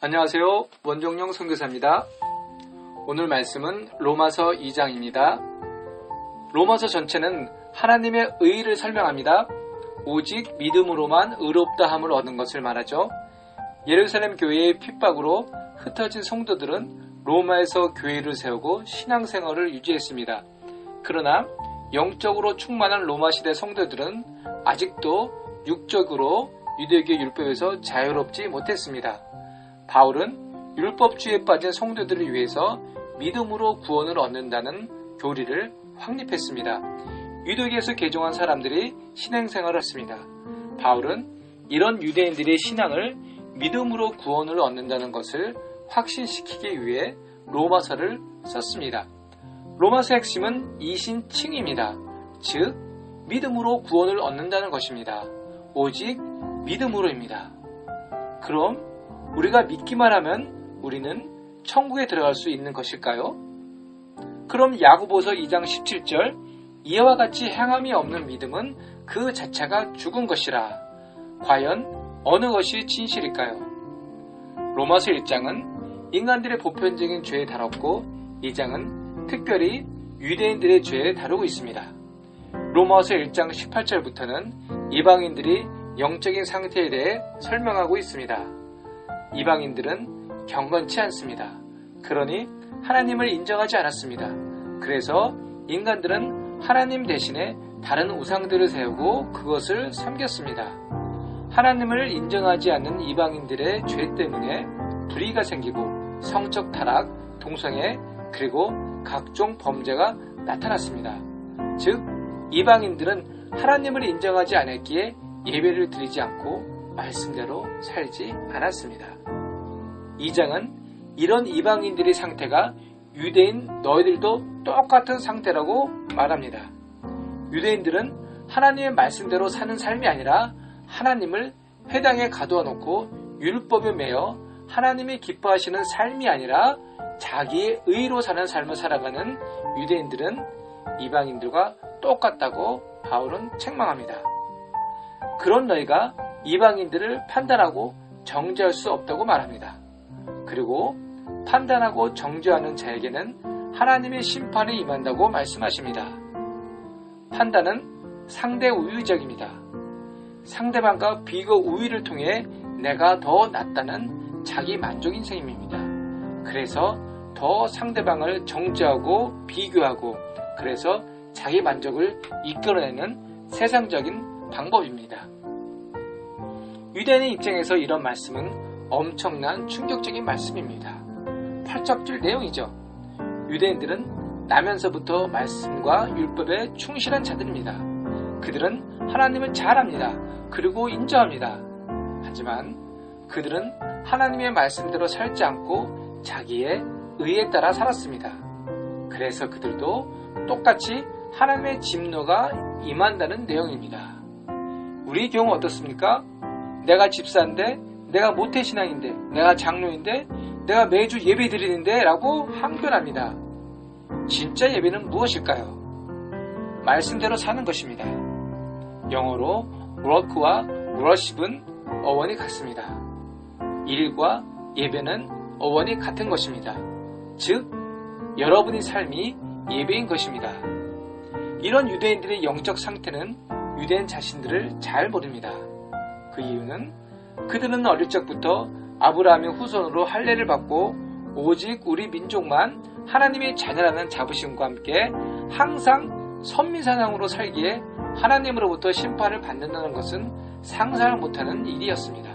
안녕하세요. 원종영 선교사입니다. 오늘 말씀은 로마서 2장입니다. 로마서 전체는 하나님의 의의를 설명합니다. 오직 믿음으로만 의롭다함을 얻는 것을 말하죠. 예루살렘 교회의 핍박으로 흩어진 성도들은 로마에서 교회를 세우고 신앙생활을 유지했습니다. 그러나 영적으로 충만한 로마 시대 성도들은 아직도 육적으로 유대교 율법에서 자유롭지 못했습니다. 바울은 율법주의에 빠진 성도들을 위해서 믿음으로 구원을 얻는다는 교리를 확립했습니다. 유대교에서 개종한 사람들이 신앙생활을 했습니다. 바울은 이런 유대인들의 신앙을 믿음으로 구원을 얻는다는 것을 확신시키기 위해 로마서를 썼습니다. 로마서의 핵심은 이신칭입니다. 즉 믿음으로 구원을 얻는다는 것입니다. 오직 믿음으로입니다. 그럼 우리가 믿기만 하면 우리는 천국에 들어갈 수 있는 것일까요? 그럼 야고보서 2장 17절 이와 같이 행함이 없는 믿음은 그 자체가 죽은 것이라. 과연 어느 것이 진실일까요? 로마서 1장은 인간들의 보편적인 죄에 다뤘고 2장은 특별히 유대인들의 죄에 다루고 있습니다. 로마서 1장 18절부터는 이방인들이 영적인 상태에 대해 설명하고 있습니다. 이방인들은 경건치 않습니다. 그러니 하나님을 인정하지 않았습니다. 그래서 인간들은 하나님 대신에 다른 우상들을 세우고 그것을 섬겼습니다. 하나님을 인정하지 않는 이방인들의 죄 때문에 불의가 생기고 성적 타락, 동성애, 그리고 각종 범죄가 나타났습니다. 즉, 이방인들은 하나님을 인정하지 않았기에 예배를 드리지 않고 말씀대로 살지 않았습니다. 2장은 이런 이방인들의 상태가 유대인 너희들도 똑같은 상태라고 말합니다. 유대인들은 하나님의 말씀대로 사는 삶이 아니라 하나님을 회당에 가두어 놓고 율법에 매여 하나님이 기뻐하시는 삶이 아니라 자기의 의로 사는 삶을 살아가는 유대인들은 이방인들과 똑같다고 바울은 책망합니다. 그런 너희가 이방인들을 판단하고 정죄할 수 없다고 말합니다. 그리고 판단하고 정죄하는 자에게는 하나님의 심판이 임한다고 말씀하십니다. 판단은 상대 우위적입니다. 상대방과 비교 우위를 통해 내가 더 낫다는 자기 만족 인생입니다. 그래서 더 상대방을 정죄하고 비교하고 그래서 자기 만족을 이끌어내는 세상적인 방법입니다. 유대인의 입장에서 이런 말씀은 엄청난 충격적인 말씀입니다. 8접질 내용이죠. 유대인들은 나면서부터 말씀과 율법에 충실한 자들입니다. 그들은 하나님을 잘 압니다. 그리고 인정합니다. 하지만 그들은 하나님의 말씀대로 살지 않고 자기의 의에 따라 살았습니다. 그래서 그들도 똑같이 하나님의 진노가 임한다는 내용입니다. 우리의 경우 어떻습니까? 내가 집사인데, 내가 모태신앙인데, 내가 장로인데, 내가 매주 예배 드리는데 라고 항변합니다. 진짜 예배는 무엇일까요? 말씀대로 사는 것입니다. 영어로 work와 worship은 어원이 같습니다. 일과 예배는 어원이 같은 것입니다. 즉, 여러분의 삶이 예배인 것입니다. 이런 유대인들의 영적 상태는 유대인 자신들을 잘 모릅니다. 그 이유는 그들은 어릴 적부터 아브라함의 후손으로 할례를 받고 오직 우리 민족만 하나님의 자녀라는 자부심과 함께 항상 선민사상으로 살기에 하나님으로부터 심판을 받는다는 것은 상상을 못하는 일이었습니다.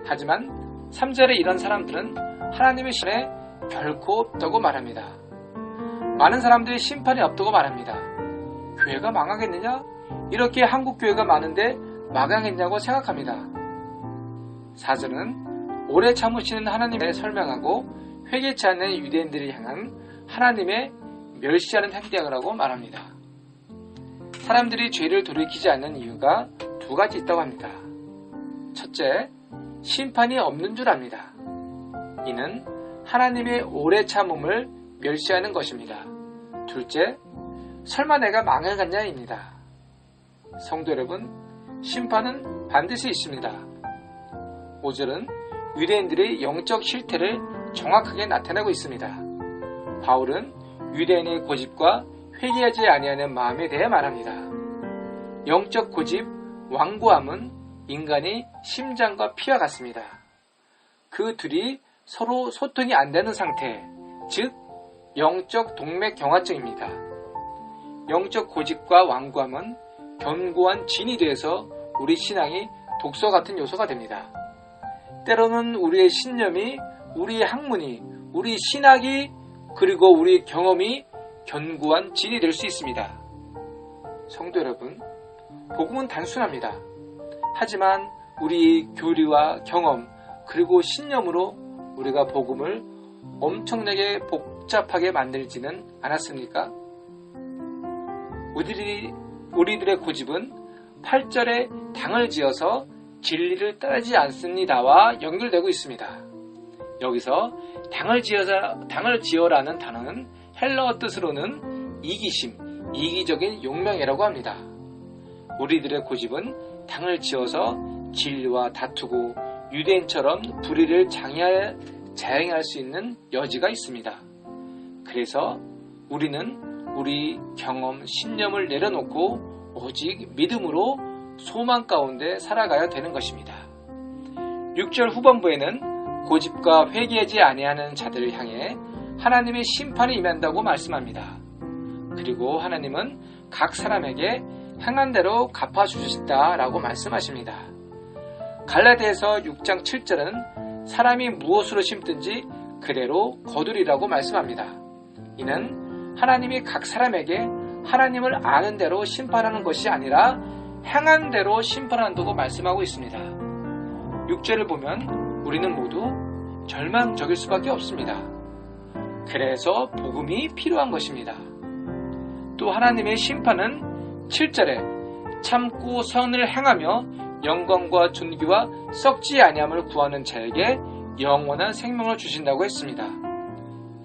하지만 3절에 이런 사람들은 하나님의 심판에 결코 없다고 말합니다. 많은 사람들이 심판이 없다고 말합니다. 교회가 망하겠느냐? 이렇게 한국 교회가 많은데 망하겠냐고 생각합니다. 4절은 오래 참으시는 하나님을 설명하고 회개치 않는 유대인들을 향한 하나님의 멸시하는 행동이라고 말합니다. 사람들이 죄를 돌이키지 않는 이유가 두 가지 있다고 합니다. 첫째, 심판이 없는 줄 압니다. 이는 하나님의 오래 참음을 멸시하는 것입니다. 둘째, 설마 내가 망하겠냐입니다. 성도 여러분, 심판은 반드시 있습니다. 5절은 유대인들의 영적 실태를 정확하게 나타내고 있습니다. 바울은 유대인의 고집과 회개하지 아니하는 마음에 대해 말합니다. 영적 고집, 완고함은 인간의 심장과 피와 같습니다. 그 둘이 서로 소통이 안 되는 상태, 즉 영적 동맥경화증입니다. 영적 고집과 완고함은 견고한 진이 되어서 우리 신앙이 독소 같은 요소가 됩니다. 때로는 우리의 신념이, 우리의 학문이, 우리 신학이, 그리고 우리 경험이 견고한 진이 될 수 있습니다. 성도 여러분, 복음은 단순합니다. 하지만 우리의 교리와 경험 그리고 신념으로 우리가 복음을 엄청나게 복잡하게 만들지는 않았습니까? 우리들의 고집은 8절에 당을 지어서 진리를 따르지 않습니다와 연결되고 있습니다. 여기서 당을 지어라는 단어는 헬라어 뜻으로는 이기심, 이기적인 용맹이라고 합니다. 우리들의 고집은 당을 지어서 진리와 다투고 유대인처럼 불의를 자행할 수 있는 여지가 있습니다. 그래서 우리는 우리 경험, 신념을 내려놓고 오직 믿음으로 소망 가운데 살아가야 되는 것입니다. 6절 후반부에는 고집과 회개하지 아니하는 자들을 향해 하나님의 심판이 임한다고 말씀합니다. 그리고 하나님은 각 사람에게 행한 대로 갚아주시다라고 말씀하십니다. 갈라디아서 6장 7절은 사람이 무엇으로 심든지 그대로 거두리라고 말씀합니다. 이는 하나님이 각 사람에게 하나님을 아는 대로 심판하는 것이 아니라 행한 대로 심판한다고 말씀하고 있습니다. 6절을 보면 우리는 모두 절망적일 수밖에 없습니다. 그래서 복음이 필요한 것입니다. 또 하나님의 심판은 7절에 참고 선을 행하며 영광과 존귀와 썩지 아니함을 구하는 자에게 영원한 생명을 주신다고 했습니다.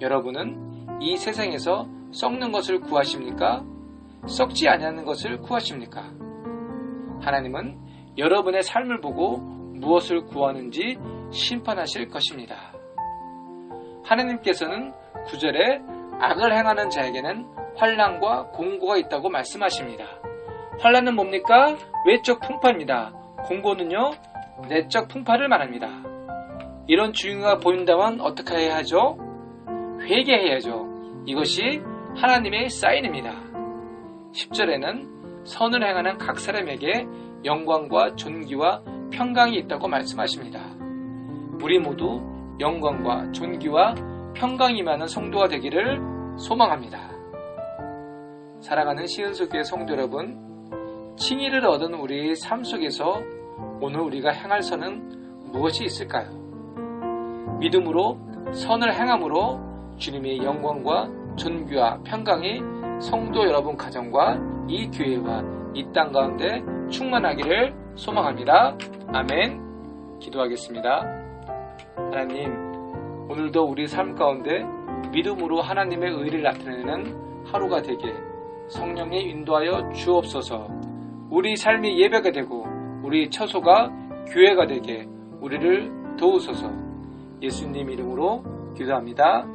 여러분은 이 세상에서 썩는 것을 구하십니까? 썩지 아니하는 것을 구하십니까? 하나님은 여러분의 삶을 보고 무엇을 구하는지 심판하실 것입니다. 하나님께서는 9절에 악을 행하는 자에게는 환난과 공고가 있다고 말씀하십니다. 환난은 뭡니까? 외적 풍파입니다. 공고는요, 내적 풍파를 말합니다. 이런 증거가 보인다면 어떻게 해야 하죠? 회개해야죠. 이것이 하나님의 사인입니다. 10절에는 선을 행하는 각 사람에게 영광과 존귀와 평강이 있다고 말씀하십니다. 우리 모두 영광과 존귀와 평강이 많은 성도가 되기를 소망합니다. 사랑하는 시은수교회 성도 여러분, 칭의를 얻은 우리의 삶 속에서 오늘 우리가 행할 선은 무엇이 있을까요? 믿음으로 선을 행함으로 주님의 영광과 존귀와 평강이 성도 여러분 가정과 이 교회와 이 땅 가운데 충만하기를 소망합니다. 아멘. 기도하겠습니다. 하나님, 오늘도 우리 삶 가운데 믿음으로 하나님의 의를 나타내는 하루가 되게 성령이 인도하여 주옵소서. 우리 삶이 예배가 되고 우리 처소가 교회가 되게 우리를 도우소서. 예수님 이름으로 기도합니다.